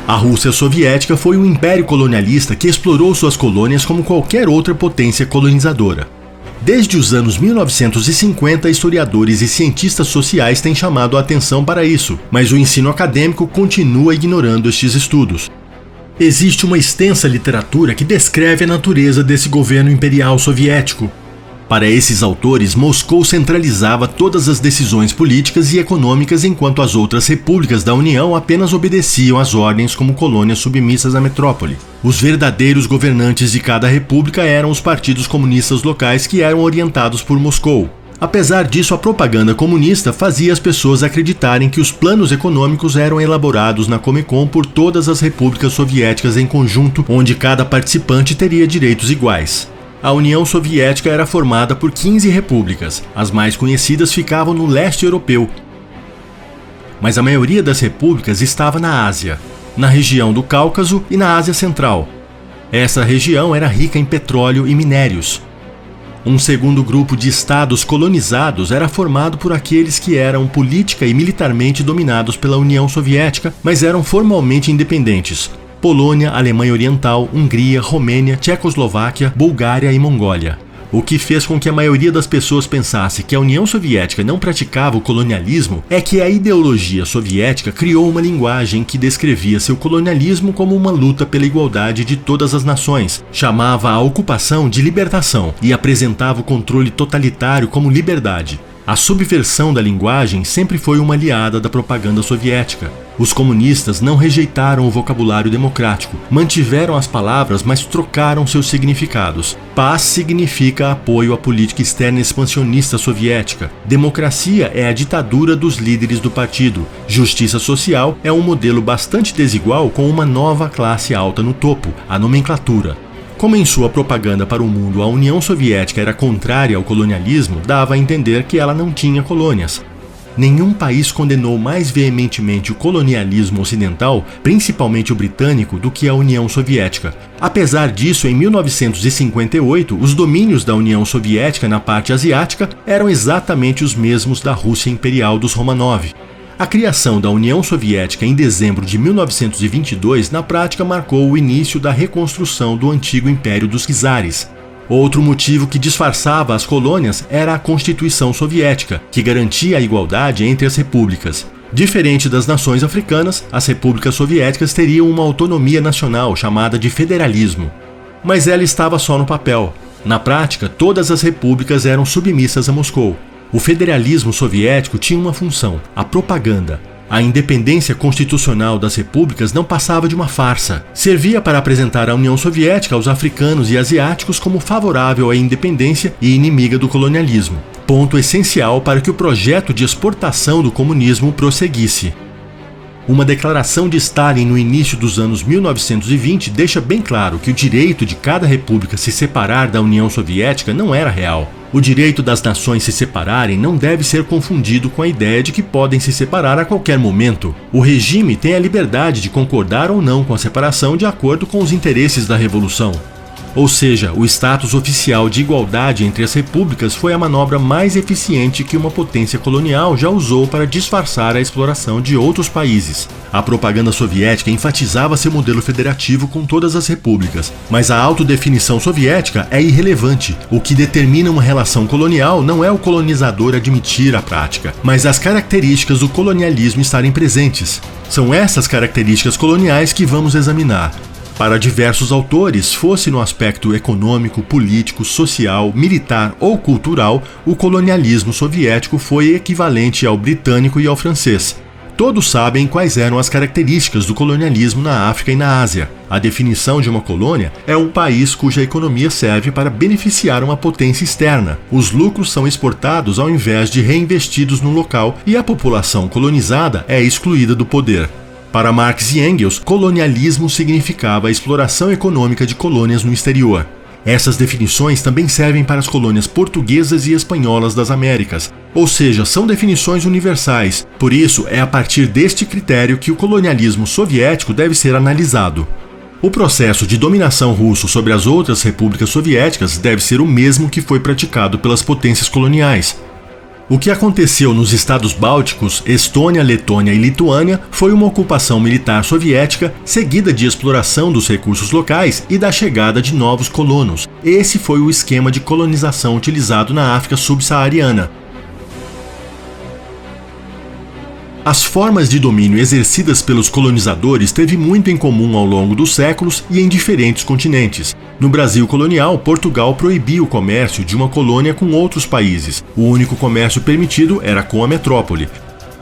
A Rússia soviética foi um império colonialista que explorou suas colônias como qualquer outra potência colonizadora. Desde os anos 1950, historiadores e cientistas sociais têm chamado a atenção para isso, mas o ensino acadêmico continua ignorando estes estudos. Existe uma extensa literatura que descreve a natureza desse governo imperial soviético. Para esses autores, Moscou centralizava todas as decisões políticas e econômicas, enquanto as outras repúblicas da União apenas obedeciam às ordens como colônias submissas à metrópole. Os verdadeiros governantes de cada república eram os partidos comunistas locais, que eram orientados por Moscou. Apesar disso, a propaganda comunista fazia as pessoas acreditarem que os planos econômicos eram elaborados na Comecon por todas as repúblicas soviéticas em conjunto, onde cada participante teria direitos iguais. A União Soviética era formada por 15 repúblicas. As mais conhecidas ficavam no leste europeu. Mas a maioria das repúblicas estava na Ásia, na região do Cáucaso e na Ásia Central. Essa região era rica em petróleo e minérios. Um segundo grupo de estados colonizados era formado por aqueles que eram política e militarmente dominados pela União Soviética, mas eram formalmente independentes: Polônia, Alemanha Oriental, Hungria, Romênia, Tchecoslováquia, Bulgária e Mongólia. O que fez com que a maioria das pessoas pensasse que a União Soviética não praticava o colonialismo é que a ideologia soviética criou uma linguagem que descrevia seu colonialismo como uma luta pela igualdade de todas as nações, chamava a ocupação de libertação e apresentava o controle totalitário como liberdade. A subversão da linguagem sempre foi uma aliada da propaganda soviética. Os comunistas não rejeitaram o vocabulário democrático, mantiveram as palavras, mas trocaram seus significados. Paz significa apoio à política externa expansionista soviética. Democracia é a ditadura dos líderes do partido. Justiça social é um modelo bastante desigual, com uma nova classe alta no topo, a nomenclatura. Como em sua propaganda para o mundo a União Soviética era contrária ao colonialismo, dava a entender que ela não tinha colônias. Nenhum país condenou mais veementemente o colonialismo ocidental, principalmente o britânico, do que a União Soviética. Apesar disso, em 1958, os domínios da União Soviética na parte asiática eram exatamente os mesmos da Rússia Imperial dos Romanov. A criação da União Soviética em dezembro de 1922, na prática, marcou o início da reconstrução do antigo Império dos Czares. Outro motivo que disfarçava as colônias era a Constituição Soviética, que garantia a igualdade entre as repúblicas. Diferente das nações africanas, as repúblicas soviéticas teriam uma autonomia nacional chamada de federalismo. Mas ela estava só no papel. Na prática, todas as repúblicas eram submissas a Moscou. O federalismo soviético tinha uma função: a propaganda. A independência constitucional das repúblicas não passava de uma farsa. Servia para apresentar a União Soviética aos africanos e asiáticos como favorável à independência e inimiga do colonialismo. Ponto essencial para que o projeto de exportação do comunismo prosseguisse. Uma declaração de Stalin no início dos anos 1920 deixa bem claro que o direito de cada república se separar da União Soviética não era real. O direito das nações se separarem não deve ser confundido com a ideia de que podem se separar a qualquer momento. O regime tem a liberdade de concordar ou não com a separação de acordo com os interesses da revolução. Ou seja, o status oficial de igualdade entre as repúblicas foi a manobra mais eficiente que uma potência colonial já usou para disfarçar a exploração de outros países. A propaganda soviética enfatizava seu modelo federativo com todas as repúblicas, mas a autodefinição soviética é irrelevante. O que determina uma relação colonial não é o colonizador admitir a prática, mas as características do colonialismo estarem presentes. São essas características coloniais que vamos examinar. Para diversos autores, fosse no aspecto econômico, político, social, militar ou cultural, o colonialismo soviético foi equivalente ao britânico e ao francês. Todos sabem quais eram as características do colonialismo na África e na Ásia. A definição de uma colônia é um país cuja economia serve para beneficiar uma potência externa. Os lucros são exportados ao invés de reinvestidos no local e a população colonizada é excluída do poder. Para Marx e Engels, colonialismo significava a exploração econômica de colônias no exterior. Essas definições também servem para as colônias portuguesas e espanholas das Américas, ou seja, são definições universais. Por isso, é a partir deste critério que o colonialismo soviético deve ser analisado. O processo de dominação russo sobre as outras repúblicas soviéticas deve ser o mesmo que foi praticado pelas potências coloniais. O que aconteceu nos estados bálticos, Estônia, Letônia e Lituânia, foi uma ocupação militar soviética seguida de exploração dos recursos locais e da chegada de novos colonos. Esse foi o esquema de colonização utilizado na África subsaariana. As formas de domínio exercidas pelos colonizadores teve muito em comum ao longo dos séculos e em diferentes continentes. No Brasil colonial, Portugal proibia o comércio de uma colônia com outros países. O único comércio permitido era com a metrópole.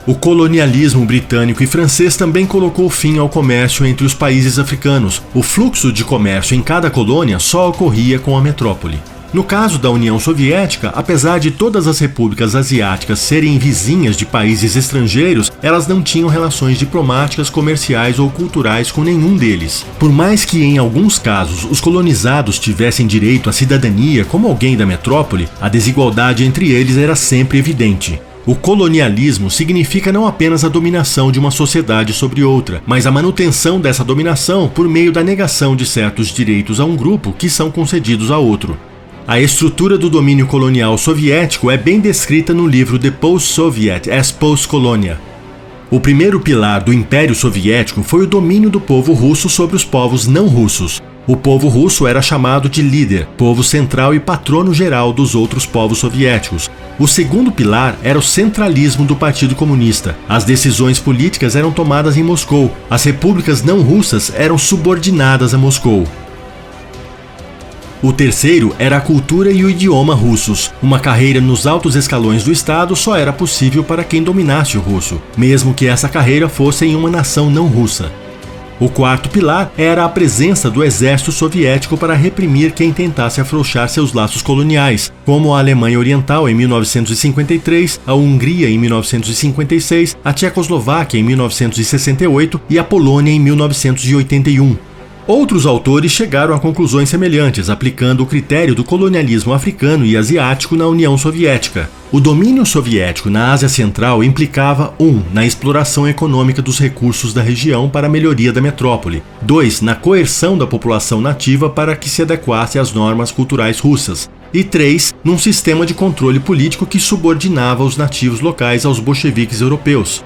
O colonialismo britânico e francês também colocou fim ao comércio entre os países africanos. O fluxo de comércio em cada colônia só ocorria com a metrópole. No caso da União Soviética, apesar de todas as repúblicas asiáticas serem vizinhas de países estrangeiros, elas não tinham relações diplomáticas, comerciais ou culturais com nenhum deles. Por mais que em alguns casos os colonizados tivessem direito à cidadania como alguém da metrópole, a desigualdade entre eles era sempre evidente. O colonialismo significa não apenas a dominação de uma sociedade sobre outra, mas a manutenção dessa dominação por meio da negação de certos direitos a um grupo que são concedidos a outro. A estrutura do domínio colonial soviético é bem descrita no livro The Post-Soviet as Post-Colonia. O primeiro pilar do Império Soviético foi o domínio do povo russo sobre os povos não russos. O povo russo era chamado de líder, povo central e patrono geral dos outros povos soviéticos. O segundo pilar era o centralismo do Partido Comunista. As decisões políticas eram tomadas em Moscou. As repúblicas não russas eram subordinadas a Moscou. O terceiro era a cultura e o idioma russos. Uma carreira nos altos escalões do Estado só era possível para quem dominasse o russo, mesmo que essa carreira fosse em uma nação não russa. O quarto pilar era a presença do exército soviético para reprimir quem tentasse afrouxar seus laços coloniais, como a Alemanha Oriental em 1953, a Hungria em 1956, a Tchecoslováquia em 1968 e a Polônia em 1981. Outros autores chegaram a conclusões semelhantes, aplicando o critério do colonialismo africano e asiático na União Soviética. O domínio soviético na Ásia Central implicava 1. Na exploração econômica dos recursos da região para a melhoria da metrópole, 2. Na coerção da população nativa para que se adequasse às normas culturais russas, e 3. Num sistema de controle político que subordinava os nativos locais aos bolcheviques europeus.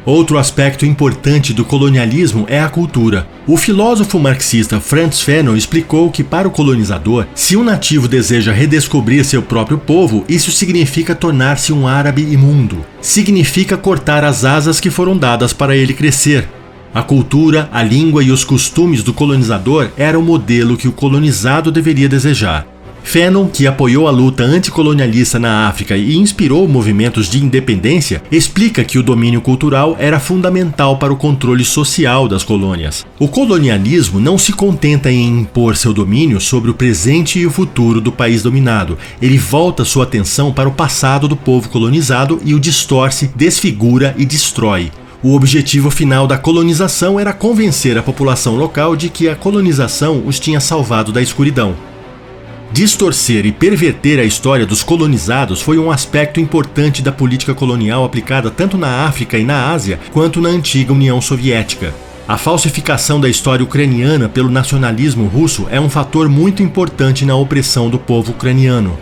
Outro aspecto importante do colonialismo é a cultura. O filósofo marxista Frantz Fanon explicou que para o colonizador, se um nativo deseja redescobrir seu próprio povo, isso significa tornar-se um árabe imundo. Significa cortar as asas que foram dadas para ele crescer. A cultura, a língua e os costumes do colonizador era o modelo que o colonizado deveria desejar. Fanon, que apoiou a luta anticolonialista na África e inspirou movimentos de independência, explica que o domínio cultural era fundamental para o controle social das colônias. O colonialismo não se contenta em impor seu domínio sobre o presente e o futuro do país dominado. Ele volta sua atenção para o passado do povo colonizado e o distorce, desfigura e destrói. O objetivo final da colonização era convencer a população local de que a colonização os tinha salvado da escuridão. Distorcer e perverter a história dos colonizados foi um aspecto importante da política colonial aplicada tanto na África e na Ásia, quanto na antiga União Soviética. A falsificação da história ucraniana pelo nacionalismo russo é um fator muito importante na opressão do povo ucraniano.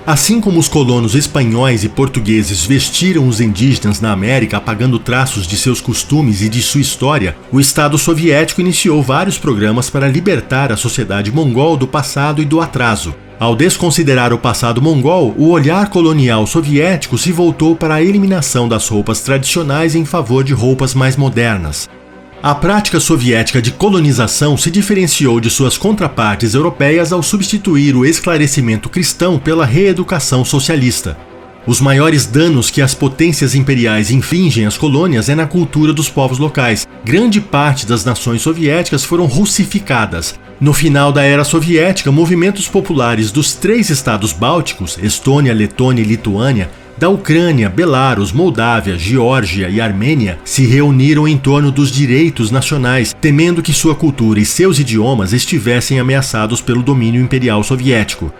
Assim como os colonos espanhóis e portugueses vestiram os indígenas na América apagando traços de seus costumes e de sua história, o Estado soviético iniciou vários programas para libertar a sociedade mongol do passado e do atraso. Ao desconsiderar o passado mongol, o olhar colonial soviético se voltou para a eliminação das roupas tradicionais em favor de roupas mais modernas. A prática soviética de colonização se diferenciou de suas contrapartes europeias ao substituir o esclarecimento cristão pela reeducação socialista. Os maiores danos que as potências imperiais infligem às colônias é na cultura dos povos locais. Grande parte das nações soviéticas foram russificadas. No final da era soviética, movimentos populares dos 3 estados bálticos, Estônia, Letônia e Lituânia, da Ucrânia, Belarus, Moldávia, Geórgia e Armênia se reuniram em torno dos direitos nacionais, temendo que sua cultura e seus idiomas estivessem ameaçados pelo domínio imperial soviético.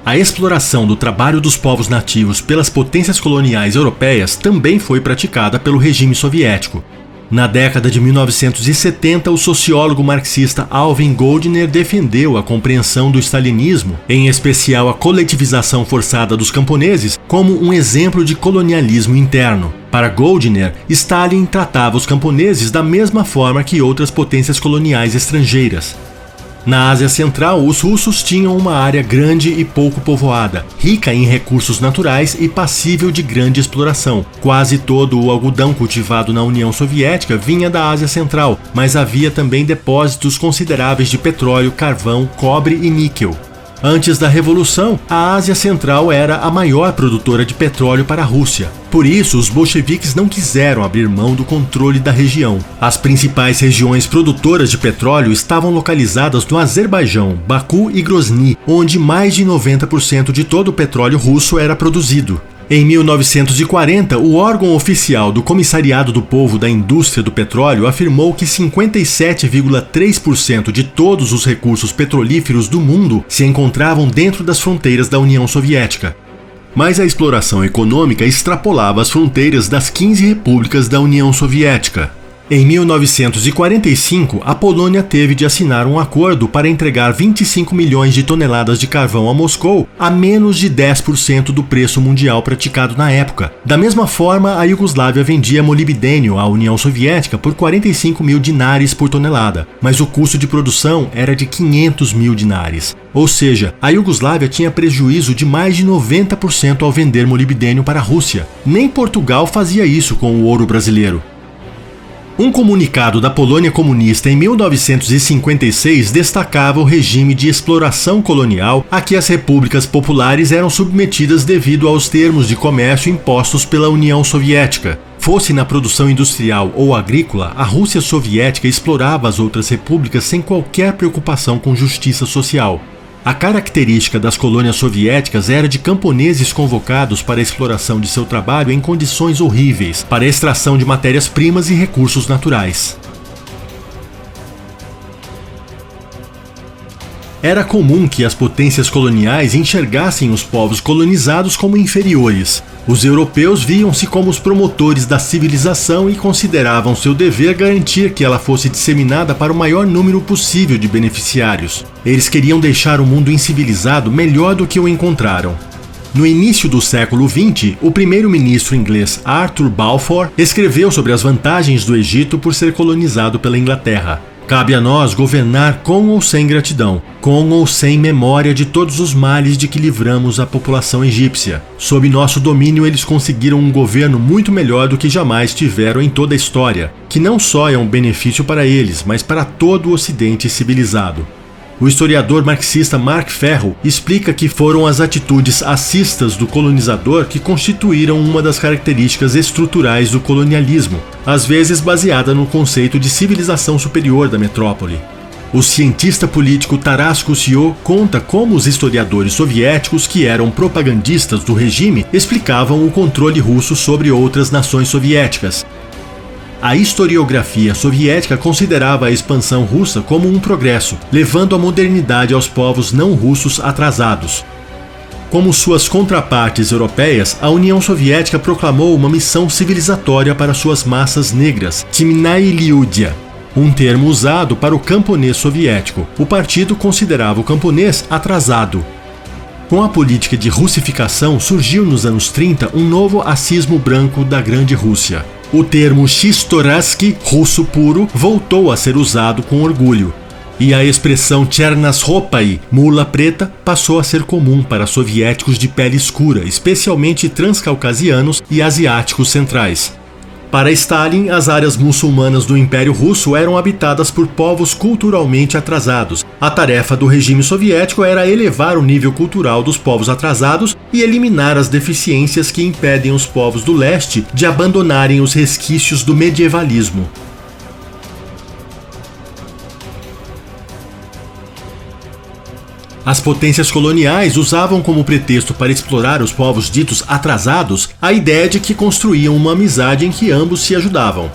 A exploração do trabalho dos povos nativos pelas potências coloniais europeias também foi praticada pelo regime soviético. Na década de 1970, o sociólogo marxista Alvin Goldner defendeu a compreensão do stalinismo, em especial a coletivização forçada dos camponeses, como um exemplo de colonialismo interno. Para Goldner, Stalin tratava os camponeses da mesma forma que outras potências coloniais estrangeiras. Na Ásia Central, os russos tinham uma área grande e pouco povoada, rica em recursos naturais e passível de grande exploração. Quase todo o algodão cultivado na União Soviética vinha da Ásia Central, mas havia também depósitos consideráveis de petróleo, carvão, cobre e níquel. Antes da Revolução, a Ásia Central era a maior produtora de petróleo para a Rússia. Por isso, os bolcheviques não quiseram abrir mão do controle da região. As principais regiões produtoras de petróleo estavam localizadas no Azerbaijão, Baku e Grozny, onde mais de 90% de todo o petróleo russo era produzido. Em 1940, o órgão oficial do Comissariado do Povo da Indústria do Petróleo afirmou que 57,3% de todos os recursos petrolíferos do mundo se encontravam dentro das fronteiras da União Soviética. Mas a exploração econômica extrapolava as fronteiras das 15 repúblicas da União Soviética. Em 1945, a Polônia teve de assinar um acordo para entregar 25 milhões de toneladas de carvão a Moscou a menos de 10% do preço mundial praticado na época. Da mesma forma, a Iugoslávia vendia molibdênio à União Soviética por 45 mil dinares por tonelada, mas o custo de produção era de 500 mil dinares. Ou seja, a Iugoslávia tinha prejuízo de mais de 90% ao vender molibdênio para a Rússia. Nem Portugal fazia isso com o ouro brasileiro. Um comunicado da Polônia comunista em 1956 destacava o regime de exploração colonial a que as repúblicas populares eram submetidas devido aos termos de comércio impostos pela União Soviética. Fosse na produção industrial ou agrícola, a Rússia soviética explorava as outras repúblicas sem qualquer preocupação com justiça social. A característica das colônias soviéticas era de camponeses convocados para a exploração de seu trabalho em condições horríveis, para a extração de matérias-primas e recursos naturais. Era comum que as potências coloniais enxergassem os povos colonizados como inferiores. Os europeus viam-se como os promotores da civilização e consideravam seu dever garantir que ela fosse disseminada para o maior número possível de beneficiários. Eles queriam deixar o mundo incivilizado melhor do que o encontraram. No início do século XX, o primeiro-ministro inglês Arthur Balfour escreveu sobre as vantagens do Egito por ser colonizado pela Inglaterra. Cabe a nós governar com ou sem gratidão, com ou sem memória de todos os males de que livramos a população egípcia. Sob nosso domínio, eles conseguiram um governo muito melhor do que jamais tiveram em toda a história, que não só é um benefício para eles, mas para todo o Ocidente civilizado. O historiador marxista Mark Ferro explica que foram as atitudes assistas do colonizador que constituíram uma das características estruturais do colonialismo, às vezes baseada no conceito de civilização superior da metrópole. O cientista político Taras Kusiol conta como os historiadores soviéticos, que eram propagandistas do regime, explicavam o controle russo sobre outras nações soviéticas. A historiografia soviética considerava a expansão russa como um progresso, levando a modernidade aos povos não russos atrasados. Como suas contrapartes europeias, a União Soviética proclamou uma missão civilizatória para suas massas negras, Temnaya Lyudia, um termo usado para o camponês soviético. O partido considerava o camponês atrasado. Com a política de russificação, surgiu nos anos 30 um novo racismo branco da Grande Rússia. O termo Chistoratsky, russo puro, voltou a ser usado com orgulho. E a expressão Chernasropai, mula preta, passou a ser comum para soviéticos de pele escura, especialmente transcaucasianos e asiáticos centrais. Para Stalin, as áreas muçulmanas do Império Russo eram habitadas por povos culturalmente atrasados. A tarefa do regime soviético era elevar o nível cultural dos povos atrasados e eliminar as deficiências que impedem os povos do leste de abandonarem os resquícios do medievalismo. As potências coloniais usavam como pretexto para explorar os povos ditos atrasados a ideia de que construíam uma amizade em que ambos se ajudavam.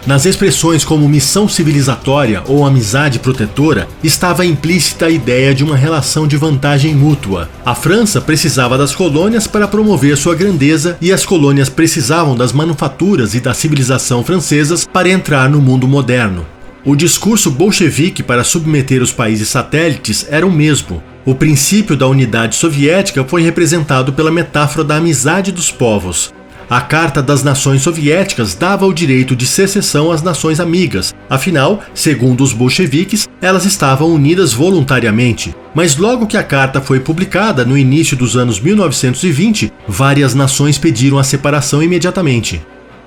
Nas expressões como missão civilizatória ou amizade protetora, estava implícita a ideia de uma relação de vantagem mútua. A França precisava das colônias para promover sua grandeza e as colônias precisavam das manufaturas e da civilização francesas para entrar no mundo moderno. O discurso bolchevique para submeter os países satélites era o mesmo. O princípio da unidade soviética foi representado pela metáfora da amizade dos povos. A Carta das Nações Soviéticas dava o direito de secessão às nações amigas. Afinal, segundo os bolcheviques, elas estavam unidas voluntariamente. Mas logo que a carta foi publicada, no início dos anos 1920, várias nações pediram a separação imediatamente.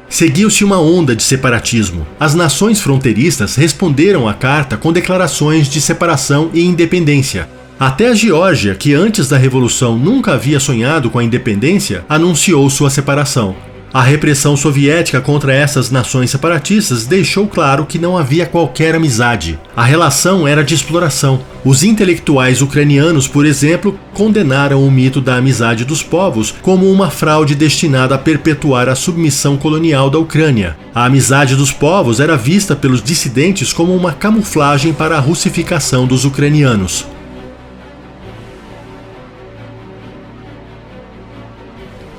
Seguiu-se uma onda de separatismo. As nações fronteiristas responderam à carta com declarações de separação e independência. Até a Geórgia, que antes da Revolução nunca havia sonhado com a independência, anunciou sua separação. A repressão soviética contra essas nações separatistas deixou claro que não havia qualquer amizade. A relação era de exploração. Os intelectuais ucranianos, por exemplo, condenaram o mito da amizade dos povos como uma fraude destinada a perpetuar a submissão colonial da Ucrânia. A amizade dos povos era vista pelos dissidentes como uma camuflagem para a russificação dos ucranianos.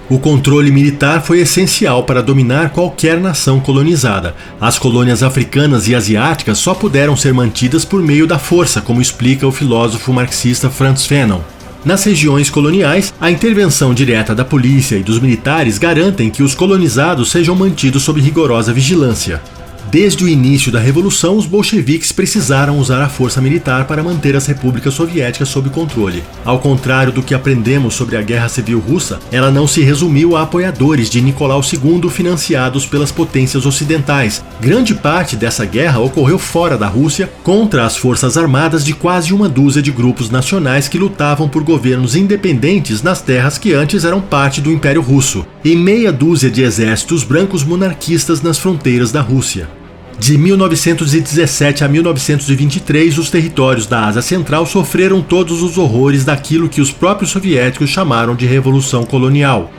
O controle militar foi essencial para dominar qualquer nação colonizada. As colônias africanas e asiáticas só puderam ser mantidas por meio da força, como explica o filósofo marxista Frantz Fanon. Nas regiões coloniais, a intervenção direta da polícia e dos militares garantem que os colonizados sejam mantidos sob rigorosa vigilância. Desde o início da Revolução, os bolcheviques precisaram usar a força militar para manter as repúblicas soviéticas sob controle. Ao contrário do que aprendemos sobre a Guerra Civil Russa, ela não se resumiu a apoiadores de Nicolau II financiados pelas potências ocidentais. Grande parte dessa guerra ocorreu fora da Rússia, contra as forças armadas de quase uma dúzia de grupos nacionais que lutavam por governos independentes nas terras que antes eram parte do Império Russo, e meia dúzia de exércitos brancos monarquistas nas fronteiras da Rússia. De 1917 a 1923, os territórios da Ásia Central sofreram todos os horrores daquilo que os próprios soviéticos chamaram de Revolução Colonial.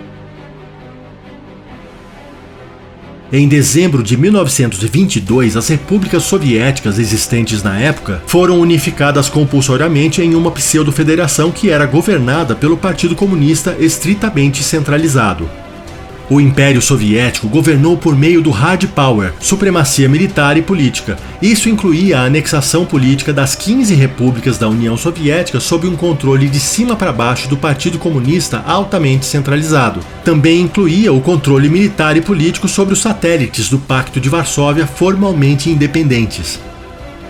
Em dezembro de 1922, as repúblicas soviéticas existentes na época foram unificadas compulsoriamente em uma pseudo-federação que era governada pelo Partido Comunista estritamente centralizado. O Império Soviético governou por meio do hard power, supremacia militar e política. Isso incluía a anexação política das 15 repúblicas da União Soviética sob um controle de cima para baixo do Partido Comunista altamente centralizado. Também incluía o controle militar e político sobre os satélites do Pacto de Varsóvia formalmente independentes.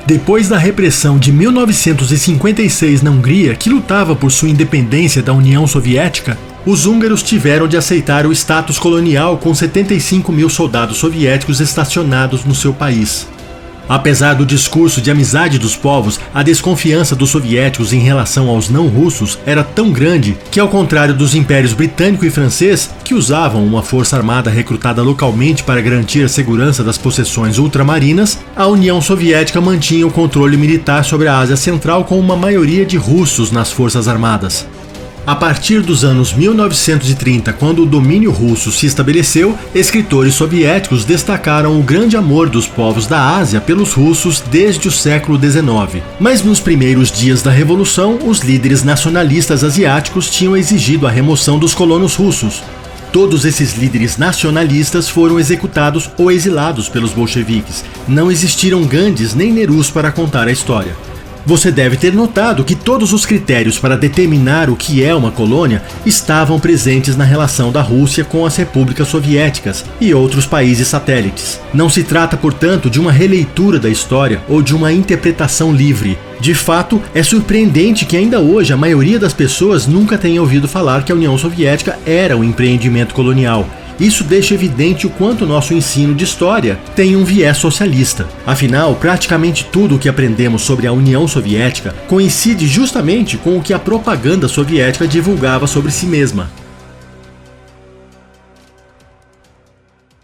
Depois da repressão de 1956 na Hungria, que lutava por sua independência da União Soviética, os húngaros tiveram de aceitar o status colonial com 75 mil soldados soviéticos estacionados no seu país. Apesar do discurso de amizade dos povos, a desconfiança dos soviéticos em relação aos não-russos era tão grande que, ao contrário dos impérios britânico e francês, que usavam uma força armada recrutada localmente para garantir a segurança das possessões ultramarinas, a União Soviética mantinha o controle militar sobre a Ásia Central com uma maioria de russos nas forças armadas. A partir dos anos 1930, quando o domínio russo se estabeleceu, escritores soviéticos destacaram o grande amor dos povos da Ásia pelos russos desde o século XIX. Mas nos primeiros dias da Revolução, os líderes nacionalistas asiáticos tinham exigido a remoção dos colonos russos. Todos esses líderes nacionalistas foram executados ou exilados pelos bolcheviques. Não existiram Gandhis nem Nerus para contar a história. Você deve ter notado que todos os critérios para determinar o que é uma colônia estavam presentes na relação da Rússia com as repúblicas soviéticas e outros países satélites. Não se trata, portanto, de uma releitura da história ou de uma interpretação livre. De fato, é surpreendente que ainda hoje a maioria das pessoas nunca tenha ouvido falar que a União Soviética era um empreendimento colonial. Isso deixa evidente o quanto nosso ensino de história tem um viés socialista. Afinal, praticamente tudo o que aprendemos sobre a União Soviética coincide justamente com o que a propaganda soviética divulgava sobre si mesma.